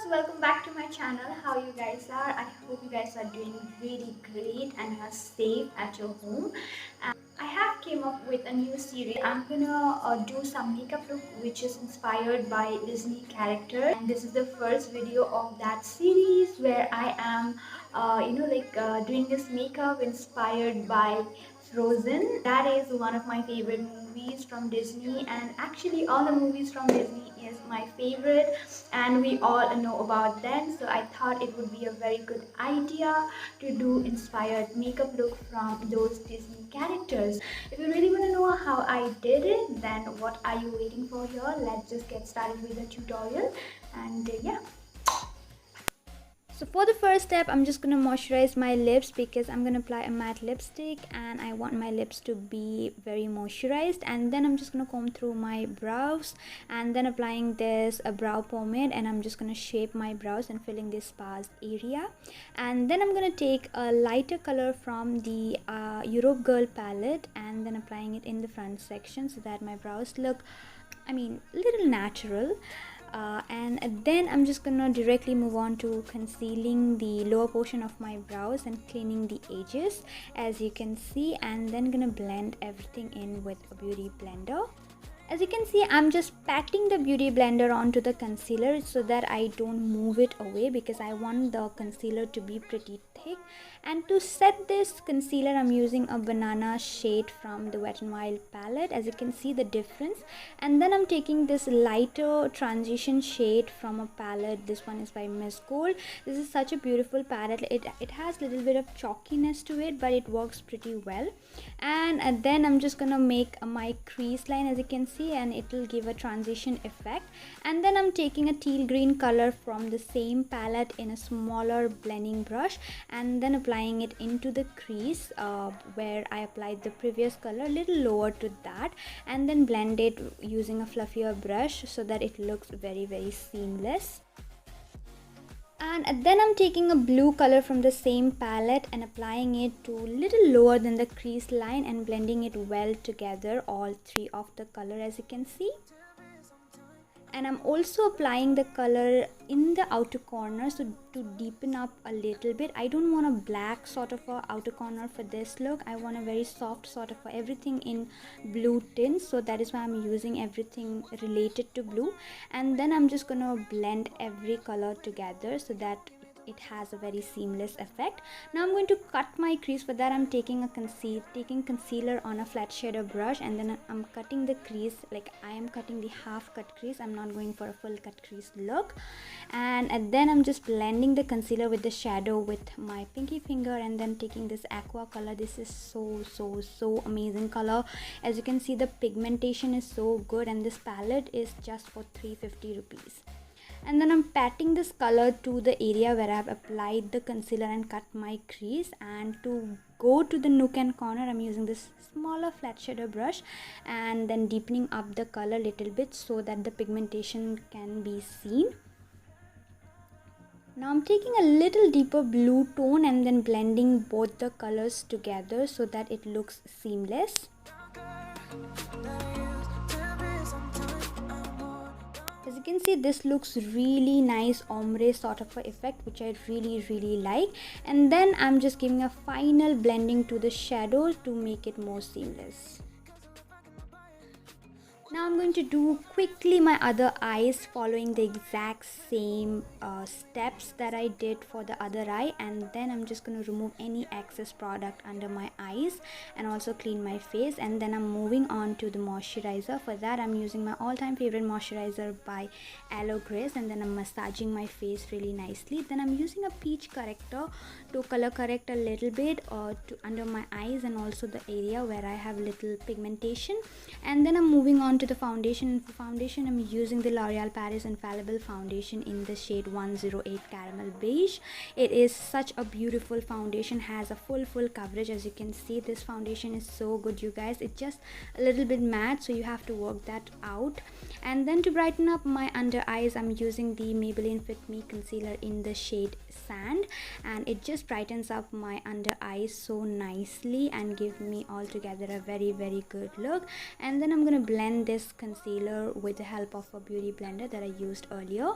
welcome back to my channel. How you guys are? I hope you guys are doing really great and are safe at your home. And I have came up with a new series. I'm gonna do some makeup look which is inspired by Disney character, and this is the first video of that series where I am doing this makeup inspired by Frozen. That is one of my favorite movies from Disney, and actually all the movies from Disney is my favorite, and we all know about them. So I thought it would be a very good idea to do inspired makeup look from those Disney characters. If you really want to know how I did it, then what are you waiting for here? Let's just get started with the tutorial. And yeah. So for the first step, I'm just going to moisturize my lips because I'm going to apply a matte lipstick and I want my lips to be very moisturized. And then I'm just going to comb through my brows and then applying this a brow pomade, and I'm just going to shape my brows and filling this sparse area. And then I'm going to take a lighter color from the Europe Girl palette and then applying it in the front section so that my brows look, little natural. And then I'm just gonna directly move on to concealing the lower portion of my brows and cleaning the edges, as you can see, and then gonna blend everything in with a beauty blender. As you can see, I'm just patting the beauty blender onto the concealer so that I don't move it away because I want the concealer to be pretty thick. And to set this concealer, I'm using a banana shade from the Wet n Wild palette, as you can see the difference. And then I'm taking this lighter transition shade from a palette. This one is by Miss Gold. This is such a beautiful palette. It has a little bit of chalkiness to it, but it works pretty well. And then I'm just gonna make my crease line, as you can see, and it will give a transition effect. And then I'm taking a teal green color from the same palette in a smaller blending brush and then applying it into the crease where I applied the previous color, a little lower to that, and then blend it using a fluffier brush so that it looks very seamless. And then I'm taking a blue color from the same palette and applying it to a little lower than the crease line and blending it well together, all three of the color, as you can see. And I'm also applying the color in the outer corner so to deepen up a little bit. I don't want a black sort of a outer corner for this look. I want a very soft sort of everything in blue tints, so that is why I'm using everything related to blue. And then I'm just gonna blend every color together so that it has a very seamless effect. Now I'm going to cut my crease. For that, I'm taking concealer on a flat shader brush, and then I'm cutting the crease. Like I am cutting the half cut crease. I'm not going for a full cut crease look. And then I'm just blending the concealer with the shadow with my pinky finger, and then taking this aqua color. This is so amazing color. As you can see, the pigmentation is so good, and this palette is just for 350 rupees. And then I'm patting this color to the area where I've applied the concealer and cut my crease. And to go to the nook and corner, I'm using this smaller flat shader brush and then deepening up the color a little bit so that the pigmentation can be seen. Now I'm taking a little deeper blue tone and then blending both the colors together so that it looks seamless. As you can see, this looks really nice ombre sort of a effect, which I really like. And then I'm just giving a final blending to the shadows to make it more seamless. Now I'm going to do quickly my other eyes, following the exact same steps that I did for the other eye. And then I'm just going to remove any excess product under my eyes and also clean my face. And then I'm moving on to the moisturizer. For that, I'm using my all-time favorite moisturizer by Alograce, and then I'm massaging my face really nicely. Then I'm using a peach corrector to color correct a little bit under my eyes and also the area where I have little pigmentation. And then I'm moving on to the foundation. For foundation, I'm using the L'Oreal Paris Infallible foundation in the shade 108 Caramel Beige. It is such a beautiful foundation, has a full coverage. As you can see, this foundation is so good, you guys. It's just a little bit matte, so you have to work that out. And then to brighten up my under eyes, I'm using the Maybelline Fit Me concealer in the shade Sand, and it just brightens up my under eyes so nicely and give me altogether a very good look. And then I'm gonna blend this concealer with the help of a beauty blender that I used earlier.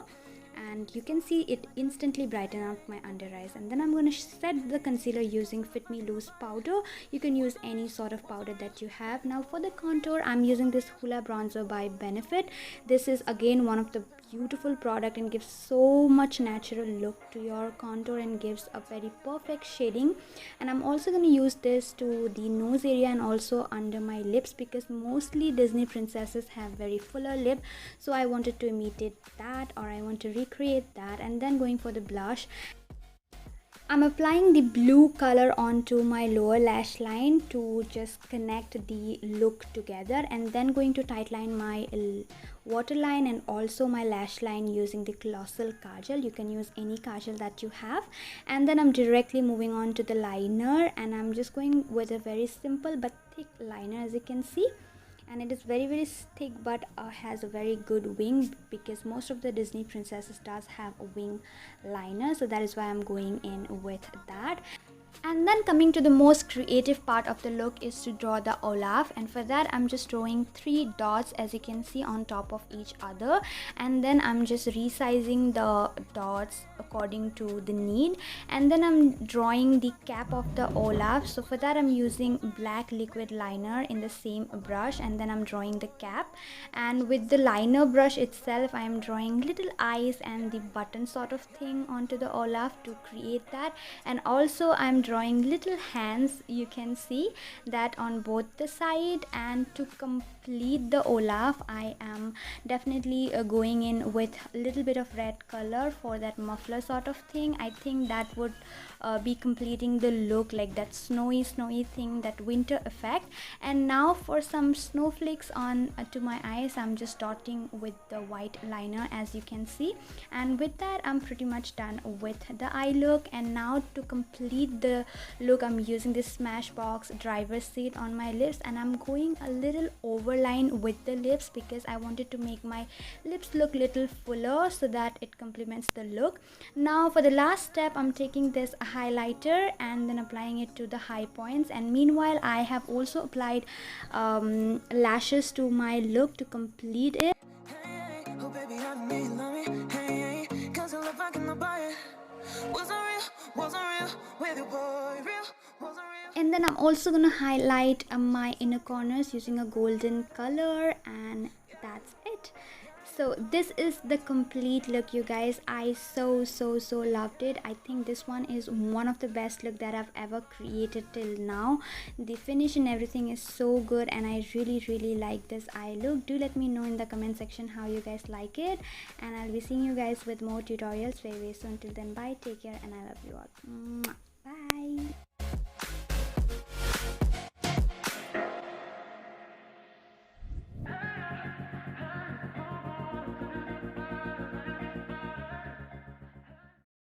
and you can see it instantly brighten up my under eyes. And then I'm going to set the concealer using Fit Me Loose powder. You can use any sort of powder that you have. Now for the contour, I'm using this Hoola bronzer by Benefit. This is again one of the beautiful product and gives so much natural look to your contour and gives a very perfect shading. And I'm also going to use this to the nose area and also under my lips, because mostly Disney princesses have very fuller lip, so I wanted to imitate that, or I want to recreate that. And then going for the blush, I'm applying the blue color onto my lower lash line to just connect the look together, and then going to tightline my waterline and also my lash line using the colossal kajal. You can use any kajal that you have. And then I'm directly moving on to the liner, and I'm just going with a very simple but thick liner, as you can see. And it is very thick, but has a very good wing, because most of the Disney princesses does have a wing liner, so that is why I'm going in with that. And then coming to the most creative part of the look is to draw the Olaf, and for that I'm just drawing 3 dots, as you can see, on top of each other, and then I'm just resizing the dots according to the need. And then I'm drawing the cap of the Olaf. So for that I'm using black liquid liner in the same brush, and then I'm drawing the cap, and with the liner brush itself I am drawing little eyes and the button sort of thing onto the Olaf to create that. And also I'm drawing little hands, you can see that on both the side. And to complete the Olaf, I am definitely going in with a little bit of red color for that muffler sort of thing. I think that would be completing the look, like that snowy thing, that winter effect. And now for some snowflakes on to my eyes, I'm just dotting with the white liner, as you can see. And with that I'm pretty much done with the eye look. And now to complete the look, I'm using this Smashbox driver's seat on my lips, and I'm going a little overline with the lips because I wanted to make my lips look little fuller so that it complements the look. Now for the last step, I'm taking this highlighter and then applying it to the high points, and meanwhile I have also applied lashes to my look to complete it. And then I'm also gonna highlight my inner corners using a golden color, and that's it. So this is the complete look, you guys. I so loved it. I think this one is one of the best look that I've ever created till now. The finish and everything is so good, and I really like this eye look. Do let me know in the comment section how you guys like it, and I'll be seeing you guys with more tutorials very soon. Till then, bye, take care, and I love you all. Mwah. Bye.